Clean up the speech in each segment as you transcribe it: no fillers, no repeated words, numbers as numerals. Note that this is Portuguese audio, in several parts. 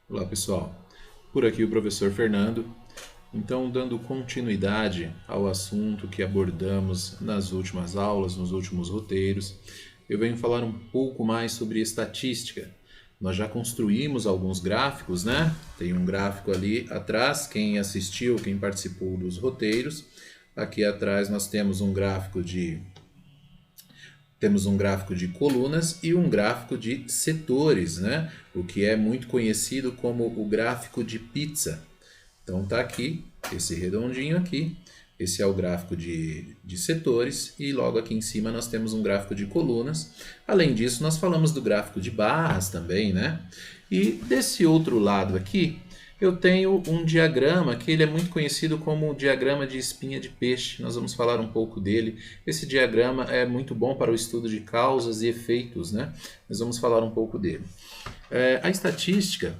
Olá pessoal, por aqui o professor Fernando. Então, dando continuidade ao assunto que abordamos nas últimas aulas, nos últimos roteiros, eu venho falar um pouco mais sobre estatística. Nós já construímos alguns gráficos, né? Tem um gráfico ali atrás, quem assistiu, quem participou dos roteiros. Aqui atrás nós temos um gráfico de colunas e um gráfico de setores, né? O que é muito conhecido como o gráfico de pizza. Então tá aqui, esse redondinho aqui, esse é o gráfico de setores e logo aqui em cima nós temos um gráfico de colunas. Além disso, nós falamos do gráfico de barras também, né? E desse outro lado aqui, eu tenho um diagrama que ele é muito conhecido como o diagrama de espinha de peixe. Nós vamos falar um pouco dele. Esse diagrama é muito bom para o estudo de causas e efeitos, né? Nós vamos falar um pouco dele. A estatística,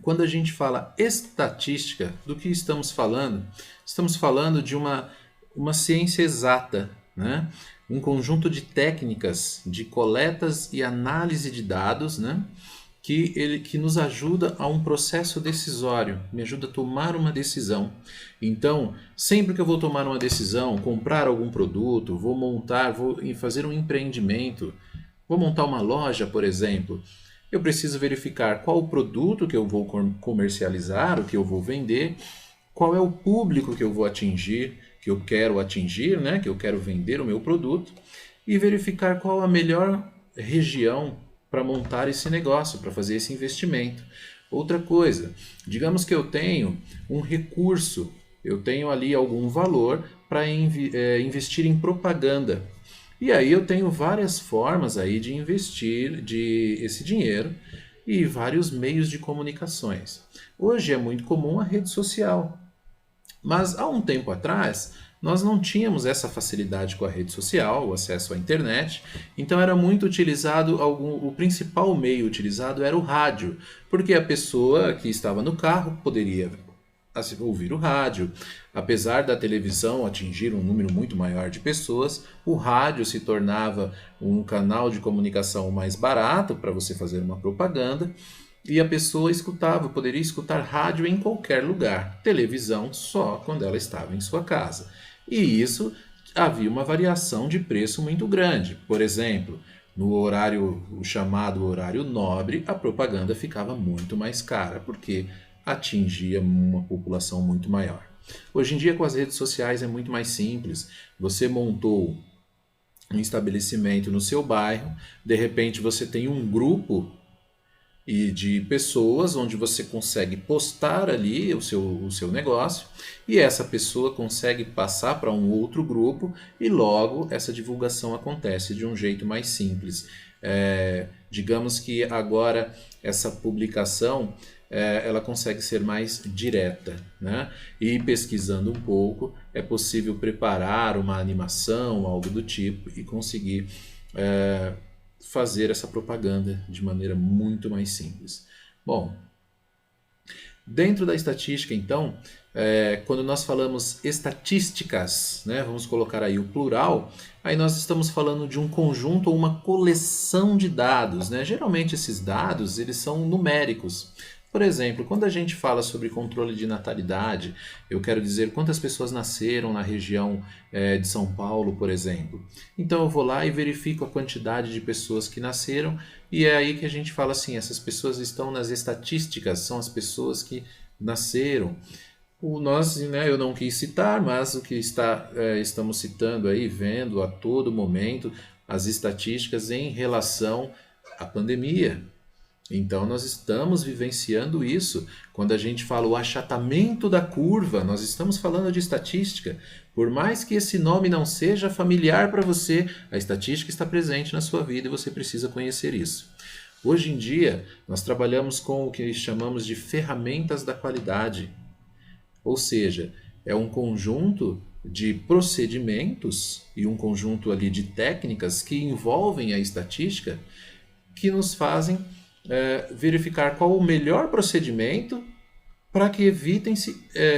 quando a gente fala estatística, do que estamos falando? Estamos falando de uma ciência exata, né? Um conjunto de técnicas de coletas e análise de dados, né? Que nos ajuda a um processo decisório, me ajuda a tomar uma decisão. Então, sempre que eu vou tomar uma decisão, comprar algum produto, vou fazer um empreendimento, vou montar uma loja, por exemplo, eu preciso verificar qual o produto que eu vou comercializar, o que eu vou vender, qual é o público que eu vou atingir, que eu quero atingir, né, que eu quero vender o meu produto, e verificar qual a melhor região para montar esse negócio, para fazer esse investimento. Outra coisa, digamos que eu tenho um recurso, eu tenho ali algum valor para investir em propaganda. E aí eu tenho várias formas aí de investir esse dinheiro e vários meios de comunicações. Hoje é muito comum a rede social, mas há um tempo atrás nós não tínhamos essa facilidade com a rede social, o acesso à internet, então era muito utilizado, o principal meio utilizado era o rádio, porque a pessoa que estava no carro poderia ouvir o rádio. Apesar da televisão atingir um número muito maior de pessoas, o rádio se tornava um canal de comunicação mais barato para você fazer uma propaganda e a pessoa poderia escutar rádio em qualquer lugar, televisão só quando ela estava em sua casa. E isso havia uma variação de preço muito grande. Por exemplo, o chamado horário nobre, a propaganda ficava muito mais cara, porque atingia uma população muito maior. Hoje em dia, com as redes sociais, é muito mais simples. Você montou um estabelecimento no seu bairro, de repente você tem um grupo de pessoas onde você consegue postar ali o seu negócio e essa pessoa consegue passar para um outro grupo e logo essa divulgação acontece de um jeito mais simples. Digamos que agora essa publicação ela consegue ser mais direta, né? E pesquisando um pouco é possível preparar uma animação, algo do tipo e conseguir fazer essa propaganda de maneira muito mais simples. Bom, dentro da estatística, então, quando nós falamos estatísticas, né, vamos colocar aí o plural, aí nós estamos falando de um conjunto ou uma coleção de dados, né? Geralmente esses dados eles são numéricos. Por exemplo, quando a gente fala sobre controle de natalidade, eu quero dizer quantas pessoas nasceram na região de São Paulo, por exemplo. Então eu vou lá e verifico a quantidade de pessoas que nasceram e é aí que a gente fala assim, essas pessoas estão nas estatísticas, são as pessoas que nasceram. Eu não quis citar, mas o que estamos citando aí, vendo a todo momento as estatísticas em relação à pandemia. Então, nós estamos vivenciando isso. Quando a gente fala o achatamento da curva, nós estamos falando de estatística. Por mais que esse nome não seja familiar para você, a estatística está presente na sua vida e você precisa conhecer isso. Hoje em dia, nós trabalhamos com o que chamamos de ferramentas da qualidade. Ou seja, é um conjunto de procedimentos e um conjunto ali de técnicas que envolvem a estatística que nos fazem verificar qual o melhor procedimento para que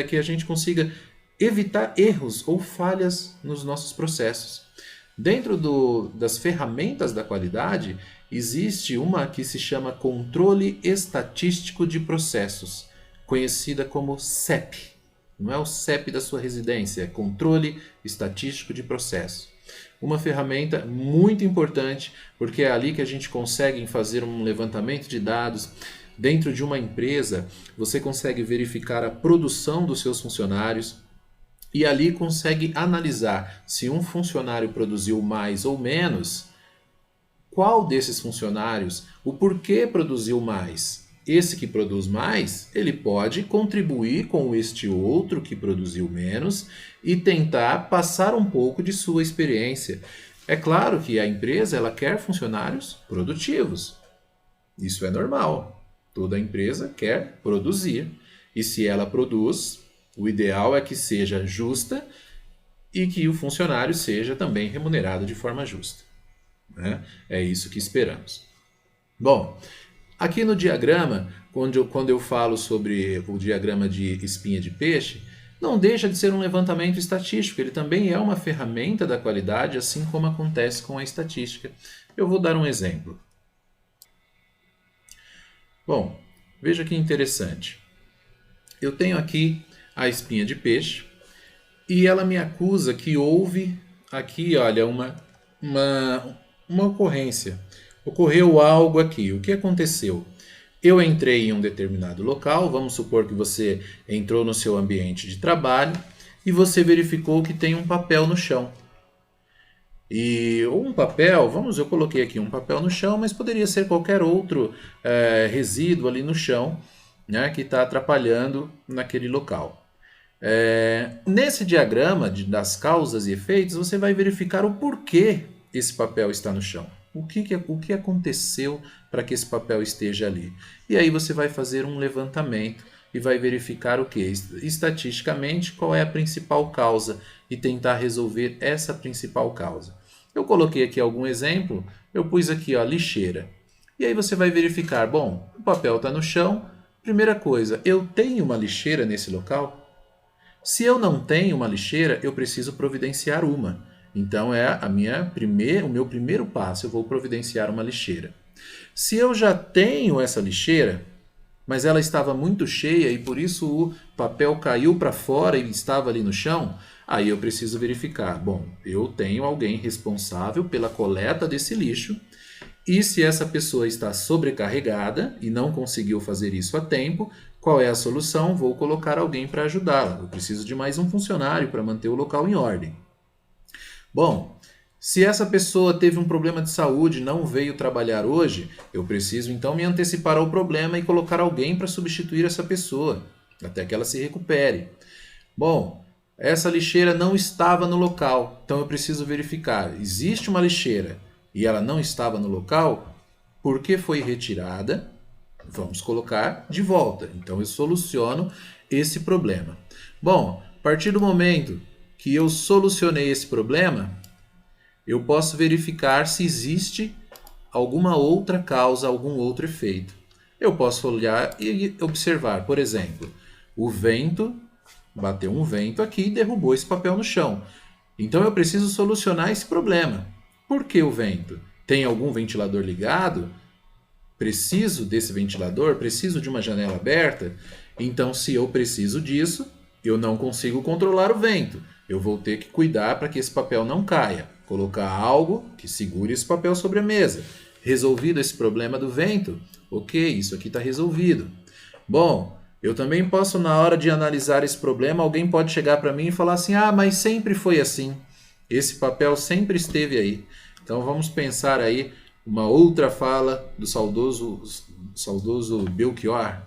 que a gente consiga evitar erros ou falhas nos nossos processos. Dentro das ferramentas da qualidade existe uma que se chama Controle Estatístico de Processos, conhecida como CEP. Não é o CEP da sua residência, é Controle Estatístico de Processos. Uma ferramenta muito importante, porque é ali que a gente consegue fazer um levantamento de dados. Dentro de uma empresa, você consegue verificar a produção dos seus funcionários e ali consegue analisar se um funcionário produziu mais ou menos, qual desses funcionários, o porquê produziu mais. Esse que produz mais, ele pode contribuir com este outro que produziu menos e tentar passar um pouco de sua experiência. É claro que a empresa ela quer funcionários produtivos. Isso é normal. Toda empresa quer produzir. E se ela produz, o ideal é que seja justa e que o funcionário seja também remunerado de forma justa, né? É isso que esperamos. Bom, aqui no diagrama, quando eu falo sobre o diagrama de espinha de peixe, não deixa de ser um levantamento estatístico. Ele também é uma ferramenta da qualidade, assim como acontece com a estatística. Eu vou dar um exemplo. Bom, veja que interessante. Eu tenho aqui a espinha de peixe e ela me acusa que houve aqui, olha, uma ocorrência. Ocorreu algo aqui. O que aconteceu? Eu entrei em um determinado local, vamos supor que você entrou no seu ambiente de trabalho e você verificou que tem um papel no chão. E um papel, eu coloquei aqui um papel no chão, mas poderia ser qualquer outro resíduo ali no chão, né, que está atrapalhando naquele local. Nesse diagrama das causas e efeitos, você vai verificar o porquê esse papel está no chão. O que aconteceu para que esse papel esteja ali? E aí você vai fazer um levantamento e vai verificar o que? Estatisticamente, qual é a principal causa e tentar resolver essa principal causa. Eu coloquei aqui algum exemplo, eu pus aqui, ó, lixeira. E aí você vai verificar, bom, o papel está no chão. Primeira coisa, eu tenho uma lixeira nesse local? Se eu não tenho uma lixeira, eu preciso providenciar uma. Então é o meu primeiro passo, eu vou providenciar uma lixeira. Se eu já tenho essa lixeira, mas ela estava muito cheia e por isso o papel caiu para fora e estava ali no chão, aí eu preciso verificar. Bom, eu tenho alguém responsável pela coleta desse lixo e se essa pessoa está sobrecarregada e não conseguiu fazer isso a tempo, qual é a solução? Vou colocar alguém para ajudá-la. Eu preciso de mais um funcionário para manter o local em ordem. Bom, se essa pessoa teve um problema de saúde e não veio trabalhar hoje, eu preciso então me antecipar ao problema e colocar alguém para substituir essa pessoa, até que ela se recupere. Bom, essa lixeira não estava no local, então eu preciso verificar. Existe uma lixeira e ela não estava no local, por que foi retirada? Vamos colocar de volta. Então eu soluciono esse problema. Bom, a partir do momento que eu solucionei esse problema, eu posso verificar se existe alguma outra causa, algum outro efeito. Eu posso olhar e observar, por exemplo, o vento, bateu um vento aqui e derrubou esse papel no chão. Então eu preciso solucionar esse problema. Por que o vento? Tem algum ventilador ligado? Preciso desse ventilador? Preciso de uma janela aberta? Então, se eu preciso disso, eu não consigo controlar o vento. Eu vou ter que cuidar para que esse papel não caia. Colocar algo que segure esse papel sobre a mesa. Resolvido esse problema do vento? Ok, isso aqui está resolvido. Bom, eu também posso, na hora de analisar esse problema, alguém pode chegar para mim e falar assim, mas sempre foi assim. Esse papel sempre esteve aí. Então vamos pensar aí uma outra fala do saudoso Belchior.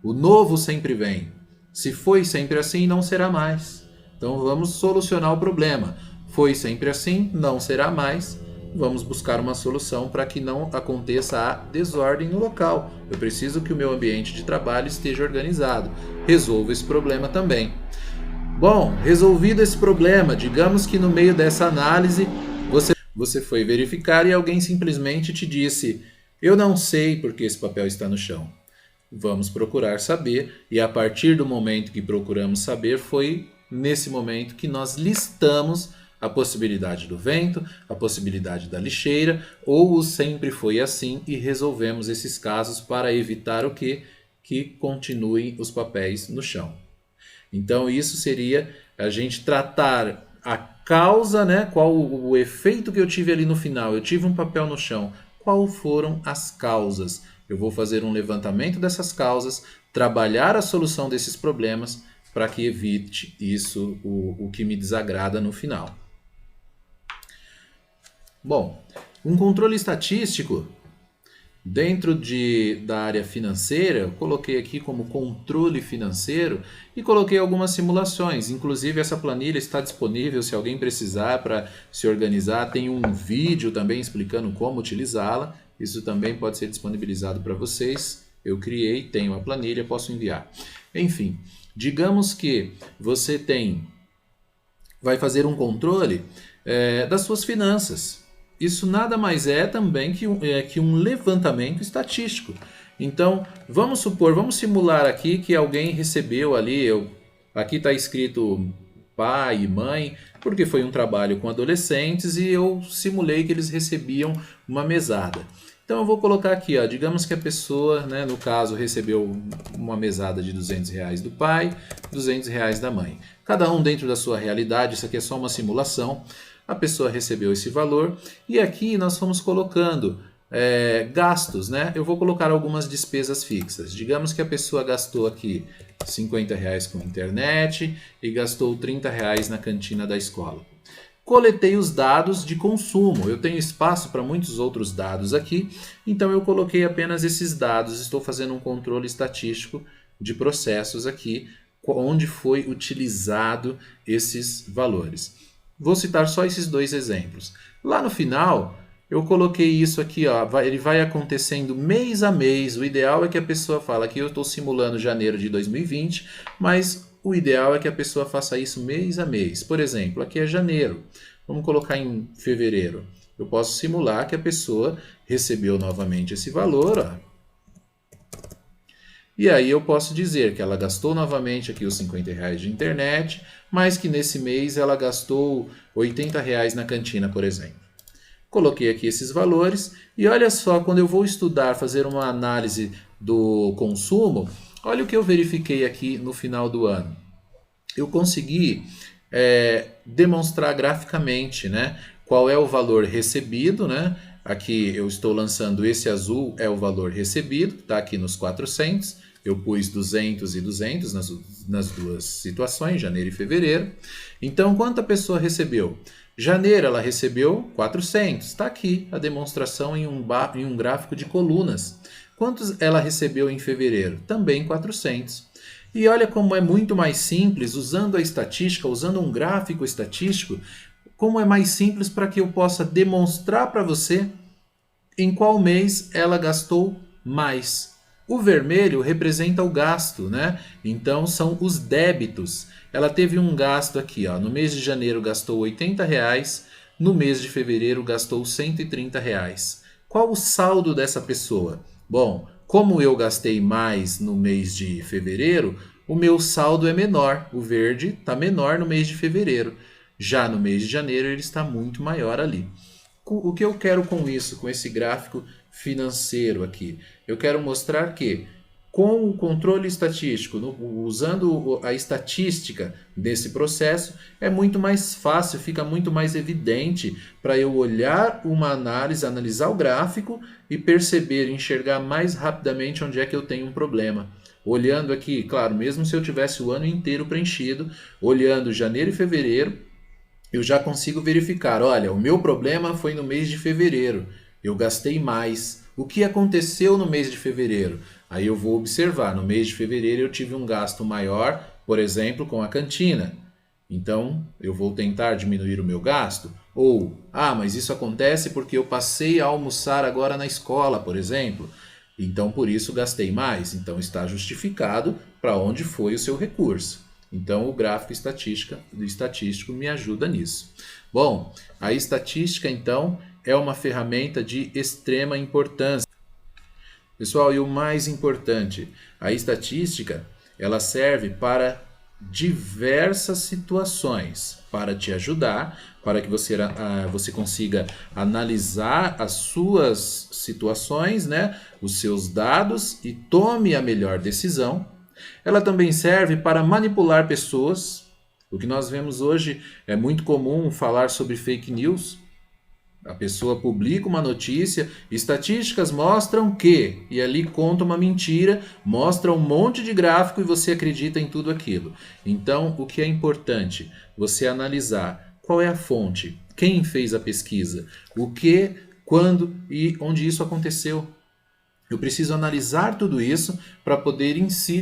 O novo sempre vem. Se foi sempre assim, não será mais. Então vamos solucionar o problema. Foi sempre assim, não será mais. Vamos buscar uma solução para que não aconteça a desordem no local. Eu preciso que o meu ambiente de trabalho esteja organizado. Resolvo esse problema também. Bom, resolvido esse problema, digamos que no meio dessa análise você foi verificar e alguém simplesmente te disse: eu não sei porque esse papel está no chão. Vamos procurar saber, e a partir do momento que procuramos saber, foi nesse momento que nós listamos a possibilidade do vento, a possibilidade da lixeira, ou o sempre foi assim e resolvemos esses casos para evitar o quê? Que continuem os papéis no chão. Então isso seria a gente tratar a causa, né? Qual o efeito que eu tive ali no final? Eu tive um papel no chão. Qual foram as causas? Eu vou fazer um levantamento dessas causas, trabalhar a solução desses problemas para que evite isso, o que me desagrada no final. Bom, um controle estatístico dentro da área financeira, eu coloquei aqui como controle financeiro e coloquei algumas simulações. Inclusive essa planilha está disponível se alguém precisar para se organizar. Tem um vídeo também explicando como utilizá-la. Isso também pode ser disponibilizado para vocês. Eu criei, tenho a planilha, posso enviar. Enfim, digamos que você vai fazer um controle das suas finanças. Isso nada mais é também que um levantamento estatístico. Então, vamos simular aqui que alguém recebeu ali, aqui está escrito pai e mãe, porque foi um trabalho com adolescentes e eu simulei que eles recebiam uma mesada. Então eu vou colocar aqui, ó, digamos que a pessoa, né, no caso, recebeu uma mesada de R$200 do pai, R$200 da mãe. Cada um dentro da sua realidade, isso aqui é só uma simulação. A pessoa recebeu esse valor e aqui nós fomos colocando gastos, né? Eu vou colocar algumas despesas fixas. Digamos que a pessoa gastou aqui R$50 com internet e gastou R$30 na cantina da escola. Coletei os dados de consumo. Eu tenho espaço para muitos outros dados aqui, então eu coloquei apenas esses dados. Estou fazendo um controle estatístico de processos aqui, onde foi utilizado esses valores. Vou citar só esses dois exemplos. Lá no final, eu coloquei isso aqui, ó, ele vai acontecendo mês a mês. O ideal é que a pessoa fale que eu estou simulando janeiro de 2020, mas o ideal é que a pessoa faça isso mês a mês. Por exemplo, aqui é janeiro. Vamos colocar em fevereiro. Eu posso simular que a pessoa recebeu novamente esse valor, ó. E aí eu posso dizer que ela gastou novamente aqui os R$50 de internet, mas que nesse mês ela gastou R$80 na cantina, por exemplo. Coloquei aqui esses valores e olha só, quando eu vou estudar, fazer uma análise do consumo, olha o que eu verifiquei aqui no final do ano. Eu consegui demonstrar graficamente, né, qual é o valor recebido, né? Aqui eu estou lançando esse azul, é o valor recebido, está aqui nos 400. Eu pus 200 e 200 nas duas situações, janeiro e fevereiro. Então, quanto a pessoa recebeu? Janeiro ela recebeu 400. Está aqui a demonstração em um gráfico de colunas. Quantos ela recebeu em fevereiro? Também 400. E olha como é muito mais simples, usando a estatística, usando um gráfico estatístico, como é mais simples para que eu possa demonstrar para você em qual mês ela gastou mais. O vermelho representa o gasto, né? Então são os débitos. Ela teve um gasto aqui, ó, no mês de janeiro gastou R$80, no mês de fevereiro gastou R$130. Qual o saldo dessa pessoa? Bom, como eu gastei mais no mês de fevereiro, o meu saldo é menor. O verde está menor no mês de fevereiro. Já no mês de janeiro ele está muito maior ali. O que eu quero com isso, com esse gráfico financeiro aqui? Eu quero mostrar que com o controle estatístico, usando a estatística desse processo, é muito mais fácil, fica muito mais evidente para eu olhar uma análise, analisar o gráfico e perceber, enxergar mais rapidamente onde é que eu tenho um problema. Olhando aqui, claro, mesmo se eu tivesse o ano inteiro preenchido, olhando janeiro e fevereiro, eu já consigo verificar, olha, o meu problema foi no mês de fevereiro, eu gastei mais. O que aconteceu no mês de fevereiro? Aí eu vou observar, no mês de fevereiro eu tive um gasto maior, por exemplo, com a cantina. Então, eu vou tentar diminuir o meu gasto. Ou, mas isso acontece porque eu passei a almoçar agora na escola, por exemplo. Então, por isso gastei mais. Então, está justificado para onde foi o seu recurso. Então, o gráfico estatístico me ajuda nisso. Bom, a estatística, então, é uma ferramenta de extrema importância. Pessoal, e o mais importante, a estatística, ela serve para diversas situações para te ajudar, para que você consiga analisar as suas situações, né, os seus dados e tome a melhor decisão. Ela também serve para manipular pessoas. O que nós vemos hoje é muito comum falar sobre fake news. A pessoa publica uma notícia, estatísticas mostram que, e ali conta uma mentira, mostra um monte de gráfico e você acredita em tudo aquilo. Então, o que é importante? Você analisar qual é a fonte, quem fez a pesquisa, o que, quando e onde isso aconteceu. Eu preciso analisar tudo isso para poder assim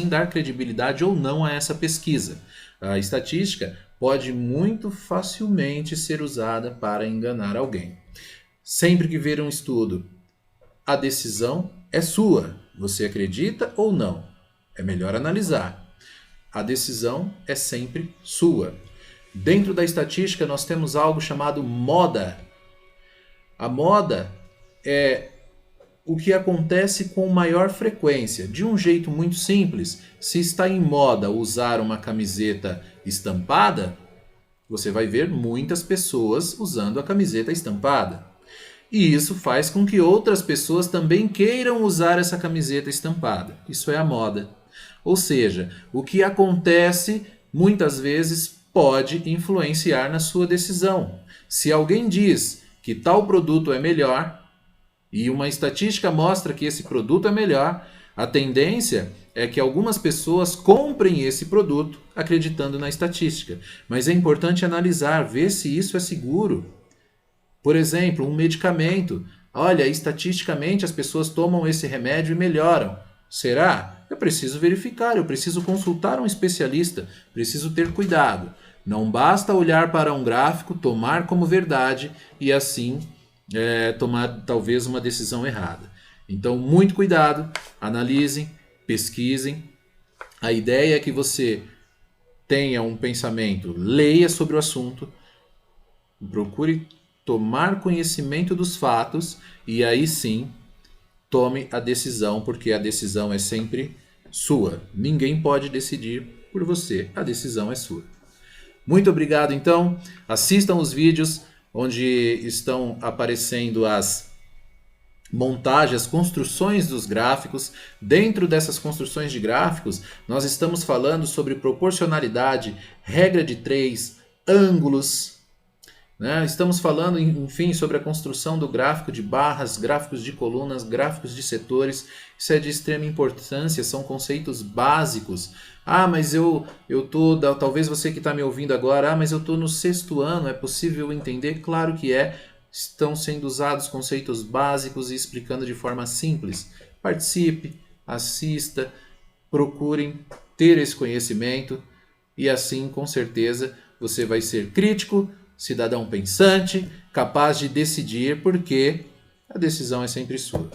dar credibilidade ou não a essa pesquisa. A estatística pode muito facilmente ser usada para enganar alguém. Sempre que ver um estudo, a decisão é sua. Você acredita ou não? É melhor analisar. A decisão é sempre sua. Dentro da estatística, nós temos algo chamado moda. A moda é o que acontece com maior frequência. De um jeito muito simples, se está em moda usar uma camiseta estampada, você vai ver muitas pessoas usando a camiseta estampada. E isso faz com que outras pessoas também queiram usar essa camiseta estampada. Isso é a moda. Ou seja, o que acontece muitas vezes pode influenciar na sua decisão. Se alguém diz que tal produto é melhor, e uma estatística mostra que esse produto é melhor, a tendência é que algumas pessoas comprem esse produto acreditando na estatística. Mas é importante analisar, ver se isso é seguro. Por exemplo, um medicamento. Olha, estatisticamente as pessoas tomam esse remédio e melhoram. Será? Eu preciso verificar, eu preciso consultar um especialista, preciso ter cuidado. Não basta olhar para um gráfico, tomar como verdade e assim tomar talvez uma decisão errada. Então, muito cuidado, analisem, pesquisem. A ideia é que você tenha um pensamento, leia sobre o assunto, procure tomar conhecimento dos fatos e aí sim tome a decisão, porque a decisão é sempre sua. Ninguém pode decidir por você, a decisão é sua. Muito obrigado, então. Assistam os vídeos onde estão aparecendo as montagens, as construções dos gráficos. Dentro dessas construções de gráficos, nós estamos falando sobre proporcionalidade, regra de 3, ângulos, né? Estamos falando, enfim, sobre a construção do gráfico de barras, gráficos de colunas, gráficos de setores. Isso é de extrema importância, são conceitos básicos. Ah, mas eu tô, talvez você que está me ouvindo agora, mas eu estou no 6º ano, é possível entender? Claro que é. Estão sendo usados conceitos básicos e explicando de forma simples. Participe, assista, procurem ter esse conhecimento e assim, com certeza, você vai ser crítico, cidadão pensante, capaz de decidir, porque a decisão é sempre sua.